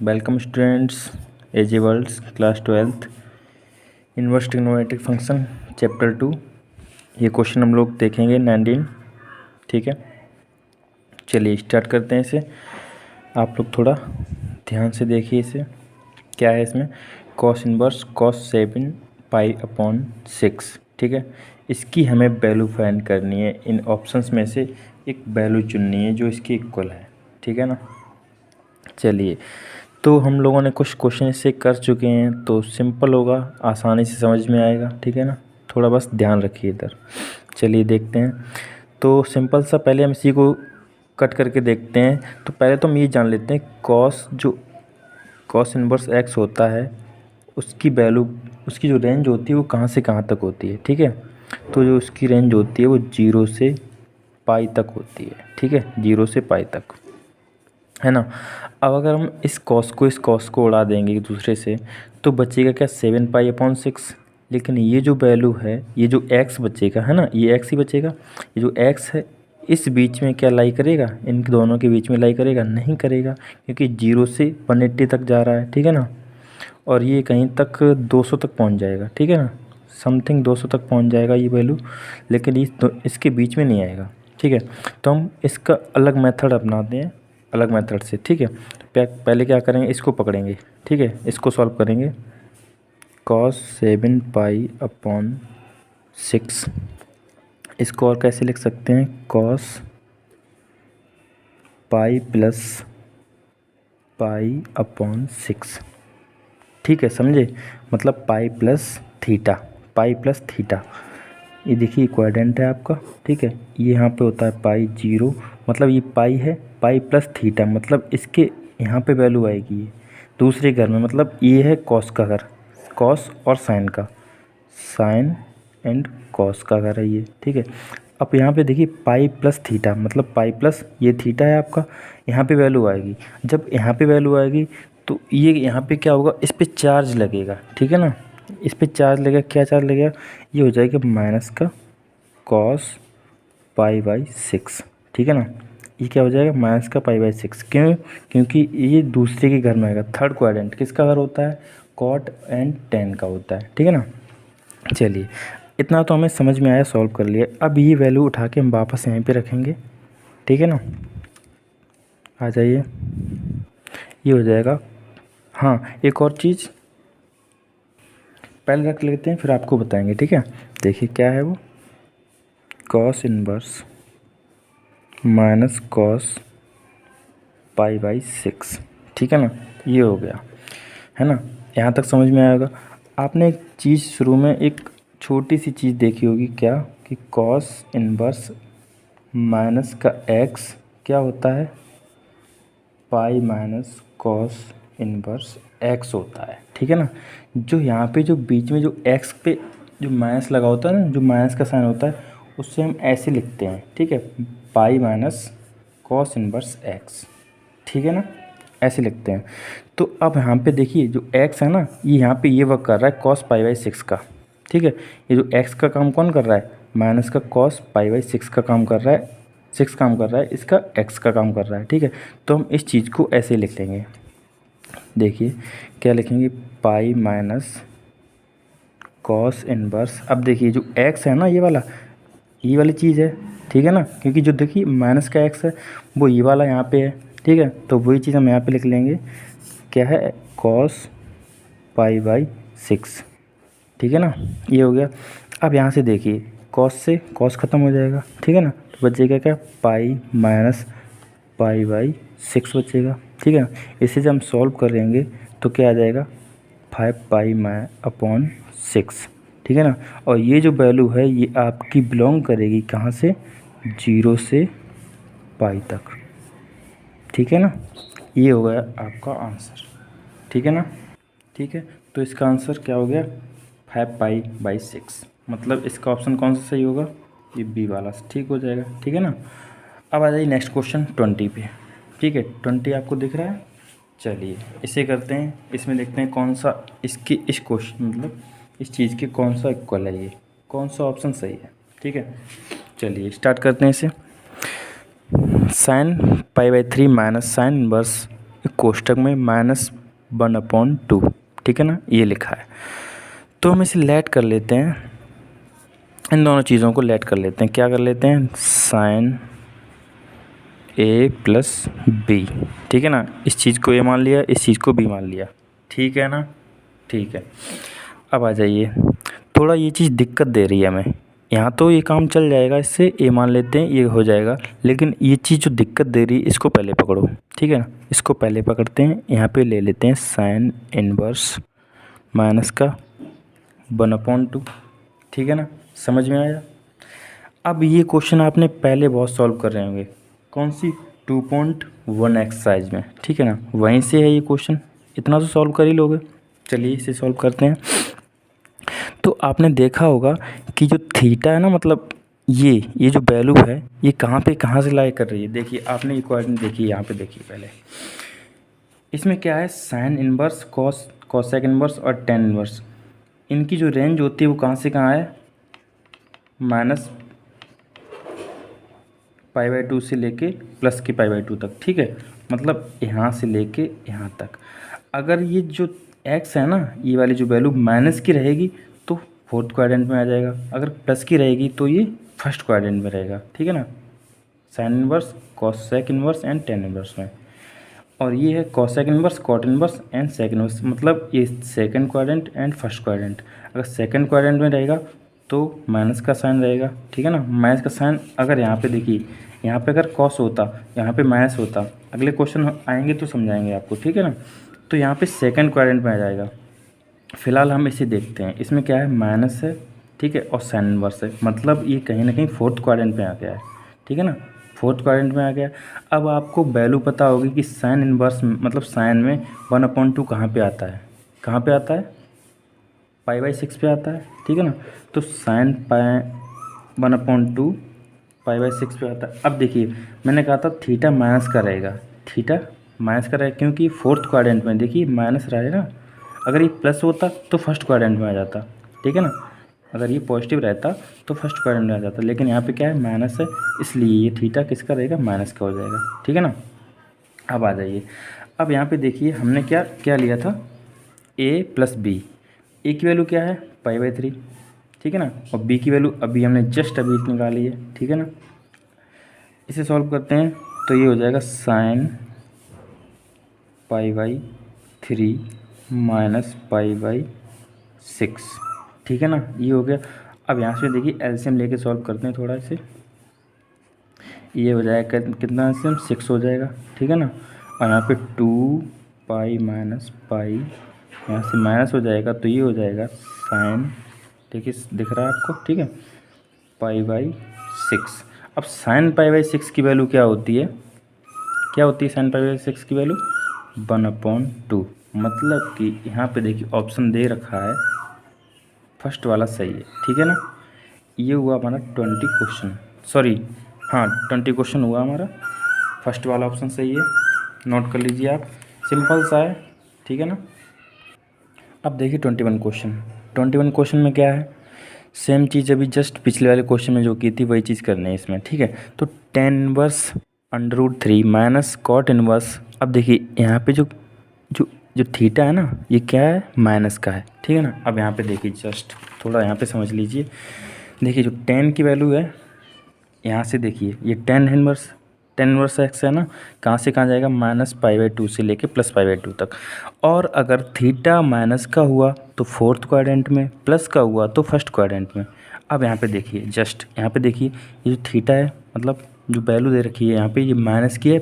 Welcome students, AG world's class 12th inverse trigonometric function chapter 2। ये question हम लोग देखेंगे 19। ठीक है, चलिए स्टार्ट करते हैं इसे। आप लोग थोड़ा ध्यान से देखिए इसे। क्या है इसमें? Cos inverse cos 7 pi upon 6। ठीक है, इसकी हमें वैल्यू फाइंड करनी है। इन ऑप्शंस में से एक वैल्यू चुननी है जो इसकी इक्वल है। ठीक है ना। चलिए, तो हम लोगों ने कुछ क्वेश्चन इससे कर चुके हैं, तो सिंपल होगा, आसानी से समझ में आएगा। ठीक है ना, थोड़ा बस ध्यान रखिए इधर। चलिए देखते हैं। तो सिंपल सा पहले हम इसी को कट करके देखते हैं। तो पहले तो हम ये जान लेते हैं कॉस इनवर्स एक्स होता है, उसकी वैल्यू, उसकी जो रेंज होती है वो कहाँ से कहाँ तक होती है। ठीक है, तो जो उसकी रेंज होती है वो 0 से पाई तक होती है। ठीक है, 0 से पाई तक, है ना। अब अगर हम इस कॉस को उड़ा देंगे एक दूसरे से, तो बचेगा क्या? 7 पाई अपॉन 6। लेकिन ये जो वैल्यू है, ये जो x बचेगा, है ना, ये x ही बचेगा। ये जो x है इस बीच में क्या लाई करेगा? इन दोनों के बीच में लाई करेगा? नहीं करेगा, क्योंकि 0 से 180 तक जा रहा है। ठीक है ना, और ये कहीं तक 200 तक पहुंच जाएगा। ठीक है ना, समथिंग 200 तक पहुंच जाएगा ये वैल्यू, लेकिन इसके बीच में नहीं आएगा। ठीक है, तो हम इसका अलग मेथड अपनाते हैं, अलग मेथड से। ठीक है, तो पहले क्या करेंगे, इसको पकड़ेंगे। ठीक है, इसको सॉल्व करेंगे। कॉस 7 पाई अपॉन 6, इसको और कैसे लिख सकते हैं? Cos pi plus pi upon 6। ठीक है, समझे? मतलब pi plus theta, pi plus theta. ये देखिए क्वाड्रेंट है आपका। ठीक है, ये यहाँ पे होता है पाई 0, मतलब ये पाई है, पाई प्लस थीटा, मतलब इसके यहाँ पे वैल्यू आएगी ये दूसरे घर में। मतलब ये है कॉस का घर, कॉस और साइन का, साइन एंड कॉस का घर है ये। ठीक है, अब यहाँ पे देखिए पाई प्लस थीटा, मतलब पाई प्लस ये थीटा है आपका, यहाँ पे वैल्यू आएगी। जब यहाँ पे वैल्यू आएगी तो ये यहाँ पे क्या होगा, इस पे चार्ज लगेगा। ठीक है ना, इस पे चार्ज लगेगा। क्या चार्ज लगेगा? ये हो जाएगा माइनस का कॉस पाई बाई 6। ठीक है ना, ये क्या हो जाएगा? माइनस का पाई बाई 6। क्यों? क्योंकि ये दूसरे के घर में आएगा। थर्ड क्वाड्रेंट किसका घर होता है? कॉट एंड टेन का होता है। ठीक है ना। चलिए, इतना तो हमें समझ में आया, सॉल्व कर लिया। अब ये वैल्यू उठा के हम वापस यहीं पे रखेंगे। ठीक है ना, आ जाइए, ये हो जाएगा। हाँ, एक और चीज़ पहले रख लेते हैं, फिर आपको बताएंगे। ठीक है, देखिए क्या है वो, cos inverse minus cos pi by 6। ठीक है ना, ये हो गया, है ना। यहाँ तक समझ में आएगा। आपने एक चीज़ शुरू में एक छोटी सी चीज़ देखी होगी, क्या कि कॉस इनवर्स माइनस का x क्या होता है? Pi minus cos inverse x होता है। ठीक है ना, जो यहाँ पे जो बीच में जो x पे जो माइनस लगा होता है ना, जो माइनस का साइन होता है, उससे हम ऐसे लिखते हैं। ठीक है, pi minus cos inverse x। ठीक है ना, ऐसे लिखते हैं। तो अब यहाँ पे देखिए जो x है ना, ये यहाँ पे ये वर्क कर रहा है कॉस पाई बाई 6 का। ठीक है, ये जो x का काम कौन कर रहा है? माइनस का कॉस पाई बाई 6 का काम कर रहा है, 6 काम कर रहा है, इसका x का काम कर रहा है। ठीक है, तो हम इस चीज़ को ऐसे लिख लेंगे। देखिए क्या लिखेंगे, पाई माइनस कॉस इनवर्स। अब देखिए जो x है ना, ये वाली चीज़ है। ठीक है ना, क्योंकि जो देखिए माइनस का x है वो ये वाला यहाँ पे है। ठीक है, तो वही चीज़ हम यहाँ पे लिख लेंगे। क्या है? Cos pi by 6। ठीक है ना, ये हो गया। अब यहाँ से देखिए कॉस से कॉस ख़त्म हो जाएगा। ठीक है ना, तो बचेगा क्या? पाई माइनस पाई बाई 6 बचेगा। ठीक है ना, इसे जब हम सॉल्व करेंगे तो क्या आ जाएगा? 5 पाई अपॉन 6। ठीक है ना, और ये जो वैल्यू है ये आपकी बिलोंग करेगी कहाँ से? 0 से पाई तक। ठीक है ना, ये हो गया आपका आंसर। ठीक है ना, ठीक है, तो इसका आंसर क्या हो गया? 5 पाई बाई 6। मतलब इसका ऑप्शन कौन सा सही होगा? ये बी वाला ठीक हो जाएगा। ठीक है ना, अब आ जाइए नेक्स्ट क्वेश्चन 20 पे। ठीक है, 20 आपको दिख रहा है। चलिए इसे करते हैं, इसमें देखते हैं कौन सा इसकी इस क्वेश्चन मतलब इस चीज़ के कौन सा इक्वल है, ये कौन सा ऑप्शन सही है। ठीक है, चलिए स्टार्ट करते हैं इसे। Sine pi by 3 minus sine inverse कोष्टक में -1/2, ठीक है ना, ये लिखा है। तो हम इसे लेट कर लेते हैं, इन दोनों चीज़ों को लेट कर लेते हैं। क्या कर लेते हैं, साइन a प्लस बी, ठीक है ना, इस चीज़ को a मान लिया, इस चीज़ को b मान लिया, ठीक है ना, ठीक है। अब आ जाइए, थोड़ा ये चीज़ दिक्कत दे रही है हमें, यहाँ तो ये काम चल जाएगा, इससे a मान लेते हैं, ये हो जाएगा, लेकिन ये चीज़ जो दिक्कत दे रही है इसको पहले पकड़ो, ठीक है ना, इसको पहले पकड़ते हैं। यहाँ पे ले लेते हैं साइन इनवर्स माइनस का 1/2, ठीक है ना, समझ में आया। अब ये क्वेश्चन आपने पहले बहुत सॉल्व कर रहे होंगे, कौन सी 2.1 एक्सरसाइज में, ठीक है ना, वहीं से है ये क्वेश्चन, इतना तो सॉल्व कर ही लोगे। चलिए इसे सॉल्व करते हैं। तो आपने देखा होगा कि जो थीटा है ना, मतलब ये जो वैल्यू है ये कहाँ से लाई कर रही है। देखिए आपने इक्वेशन देखिए, यहाँ पे देखिए पहले, इसमें क्या है, साइन इनवर्स, कॉसेक इनवर्स और टेन इनवर्स, इनकी जो रेंज होती है वो कहाँ से कहाँ है, -π/2 से लेके +π/2 तक, ठीक है, मतलब यहाँ से लेके यहाँ तक। अगर ये जो x है ना, ये वाली जो वैल्यू माइनस की रहेगी तो फोर्थ क्वाड्रेंट में आ जाएगा, अगर प्लस की रहेगी तो ये फर्स्ट क्वाड्रेंट में रहेगा, ठीक है ना, sine inverse, cosec inverse and tan inverse में। और ये है cosec inverse, cot inverse and second inverse, मतलब ये second quadrant and first quadrant. अगर सेकंड क्वाड्रेंट में रहेगा तो माइनस का साइन रहेगा, ठीक है ना, माइनस का साइन। अगर यहाँ पे देखिए, यहाँ पे अगर कॉस होता, यहाँ पे माइनस होता, अगले क्वेश्चन आएंगे तो समझाएंगे आपको, ठीक है ना। तो यहाँ पे सेकंड क्वाड्रेंट में आ जाएगा। फिलहाल हम इसे देखते हैं, इसमें क्या है, माइनस है, ठीक है, और साइन इनवर्स है, मतलब ये कहीं ना कहीं फोर्थ क्वाड्रेंट में आ गया है, ठीक है ना, फोर्थ क्वाड्रेंट में आ गया। अब आपको वैल्यू पता होगी कि साइन इनवर्स मतलब साइन में 1/2 कहाँ पे आता है, कहाँ पे आता है, π/6 पे आता है, ठीक है ना। तो साइन 1/2 π/6 पे आता है। अब देखिए मैंने कहा था थीटा माइनस का रहेगा, थीटा माइनस का रहेगा, क्योंकि फोर्थ क्वाड्रेंट में देखिए माइनस रहा है ना, अगर ये प्लस होता तो फर्स्ट क्वाड्रेंट में आ जाता, ठीक है ना, अगर ये पॉजिटिव रहता तो फर्स्ट क्वाड्रेंट में आ जाता, लेकिन यहाँ पे क्या है, माइनस है, इसलिए ये थीटा किसका रहेगा, माइनस का हो जाएगा, ठीक है ना। अब आ जाइए, अब यहाँ पे देखिए हमने क्या क्या लिया था, a + b, a की वैल्यू क्या है, π/3, ठीक है ना, और b की वैल्यू अभी हमने जस्ट अभी निकाली है, ठीक है ना। इसे सॉल्व करते हैं तो ये हो जाएगा साइन π/3 माइनस π/6, ठीक है ना, ये हो गया। अब यहाँ से देखिए एलसीएम लेके सॉल्व करते हैं थोड़ा इसे, ये हो जाएगा कितना, एलसीएम 6 हो जाएगा, ठीक है ना, और यहाँ पे 2π - π, यहाँ से माइनस हो जाएगा तो ये हो जाएगा साइन, देखिए दिख रहा है आपको, ठीक है, π/6। अब साइन π/6 की वैल्यू क्या होती है, क्या होती है साइन π/6 की वैल्यू, 1/2, मतलब कि यहाँ पे देखिए ऑप्शन दे रखा है, फर्स्ट वाला सही है, ठीक है ना। ये हुआ हमारा 20 क्वेश्चन, सॉरी हाँ 20 क्वेश्चन हुआ हमारा, फर्स्ट वाला ऑप्शन सही है, नोट कर लीजिए आप, सिंपल सा है, ठीक है ना। अब देखिए 21 क्वेश्चन, 21 क्वेश्चन में क्या है, सेम चीज़ अभी जस्ट पिछले वाले क्वेश्चन में जो की थी वही चीज़ करनी है इसमें, ठीक है। तो tan inverse √3 minus cot inverse, अब देखिए यहाँ पे जो जो जो थीटा है ना, ये क्या है, माइनस का है, ठीक है ना। अब यहाँ पे देखिए जस्ट थोड़ा यहाँ पे समझ लीजिए, देखिए जो tan की वैल्यू है, यहाँ से देखिए ये tan इनवर्स x है ना, कहाँ से कहाँ जाएगा, -π/2 से लेके +π/2 तक। और अगर थीटा माइनस का हुआ तो फोर्थ क्वाड्रेंट में, प्लस का हुआ तो फर्स्ट क्वाड्रेंट में। अब यहाँ पे देखिए जस्ट यहाँ पे देखिए, ये जो थीटा है, मतलब जो वैल्यू दे रखी है यहाँ पे, ये माइनस की है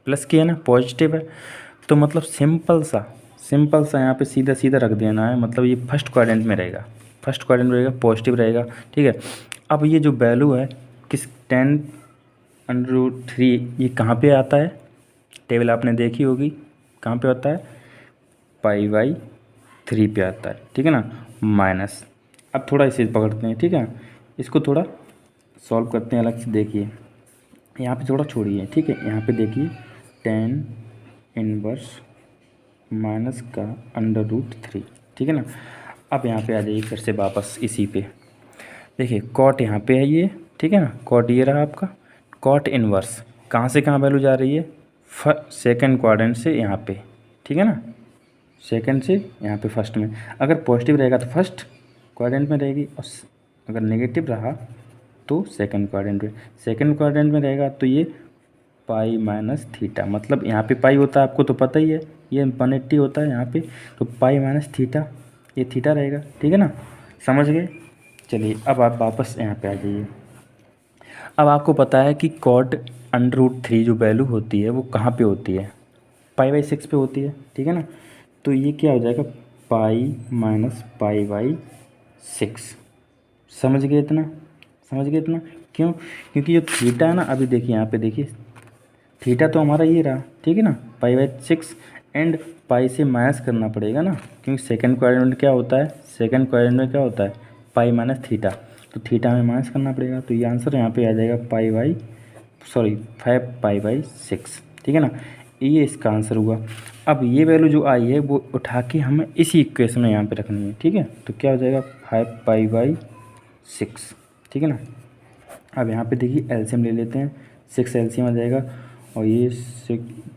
प्लस की है ना, पॉजिटिव है, तो मतलब सिंपल सा यहाँ पे सीधा सीधा रख देना है, मतलब ये फर्स्ट क्वाड्रेंट में रहेगा, फर्स्ट क्वाड्रेंट में रहेगा, पॉजिटिव रहेगा, ठीक है। अब ये जो वैल्यू है किस tan √3, ये कहाँ पे आता है, टेबल आपने देखी होगी, कहाँ पे आता है, π/3 पे आता है, ठीक है ना, माइनस। अब थोड़ा इसे पकड़ते हैं, ठीक है, इसको थोड़ा सॉल्व करते हैं अलग से। देखिए यहाँ पे थोड़ा छोड़िए, ठीक है, यहाँ पे देखिए tan इनवर्स माइनस का √3, ठीक है ना। अब यहाँ पे आ जाइए फिर से वापस इसी पे, देखिए कॉट यहाँ पे है ये, ठीक है ना, कॉट ये रहा आपका, कॉट इनवर्स कहाँ से कहाँ वैल्यू जा रही है, सेकेंड क्वाड्रेंट से यहाँ पे, ठीक है ना, सेकंड से यहाँ पे फर्स्ट में। अगर पॉजिटिव रहेगा तो फर्स्ट क्वाड्रेंट में रहेगी, और अगर नेगेटिव रहा तो सेकंड क्वाड्रेंट में। सेकंड क्वाड्रेंट में रहेगा तो ये पाई माइनस थीटा, मतलब यहाँ पे पाई होता है आपको तो पता ही है, ये 180 होता है यहाँ पे, तो पाई माइनस थीटा, ये थीटा रहेगा, ठीक है ना, समझ गए। चलिए अब आप वापस यहाँ पे आ जाइए। अब आपको पता है कि कॉट √3 जो वैल्यू होती है वो कहाँ पे होती है, पाई/6 पे होती है, ठीक है ना। तो ये क्या हो जाएगा, पाई माइनस पाई/6। समझ गए इतना, समझ गए इतना। क्यों, क्योंकि जो थीटा है ना, अभी देखिए यहाँ पे देखिए, थीटा तो हमारा ये रहा, ठीक है ना, पाई/6, एंड पाई से माइनस करना पड़ेगा ना, क्योंकि सेकंड क्वाड्रेंट में क्या होता है, सेकंड क्वाड्रेंट में क्या होता है, पाई माइनस थीटा, तो थीटा में माइनस करना पड़ेगा। तो ये आंसर यहाँ पे आ जाएगा 5π/6, ठीक है ना, ये इसका आंसर हुआ। अब ये वैल्यू जो आई है वो उठा के हमें इसी इक्वेशन में यहाँ पे रखनी है, ठीक है। तो क्या हो जाएगा 5π/6, ठीक है ना। अब यहाँ पे देखिए एलसीएम ले लेते हैं, 6 एलसीएम आ जाएगा, और ये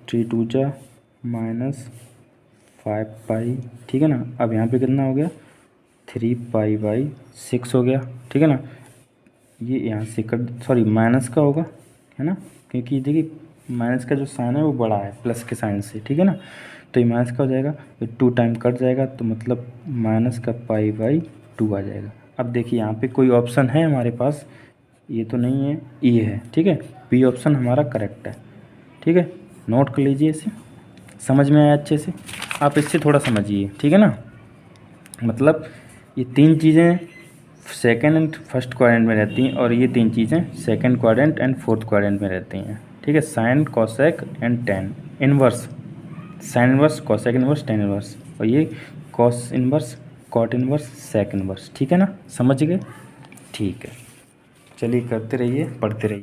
3 2 जा -5π, ठीक है ना। अब यहाँ पे कितना हो गया, 3π/6 हो गया, ठीक है ना। ये यहाँ से कट, सॉरी माइनस का होगा, है ना, क्योंकि देखिए माइनस का जो साइन है वो बड़ा है प्लस के साइन से, ठीक है ना। तो ये माइनस का हो जाएगा, ये 2 टाइम कट जाएगा, तो मतलब माइनस का π/2 आ जाएगा। अब देखिए यहाँ पे कोई ऑप्शन है हमारे पास, ये तो नहीं है, ये है, ठीक है, बी ऑप्शन हमारा करेक्ट है, ठीक है। नोट कर लीजिए इसे, समझ में आया अच्छे से, आप इससे थोड़ा समझिए, ठीक है ना। मतलब ये 3 चीज़ें सेकंड एंड फर्स्ट क्वाड्रेंट में रहती हैं, और ये 3 चीज़ें second quadrant and fourth quadrant में रहती हैं, ठीक है। Sine, cosec and tan inverse, sine inverse, cosec inverse, tan inverse, और ये cos inverse, cot inverse, sec inverse, ठीक है ना, समझ गए, ठीक है। चलिए करते रहिए, पढ़ते रहिए।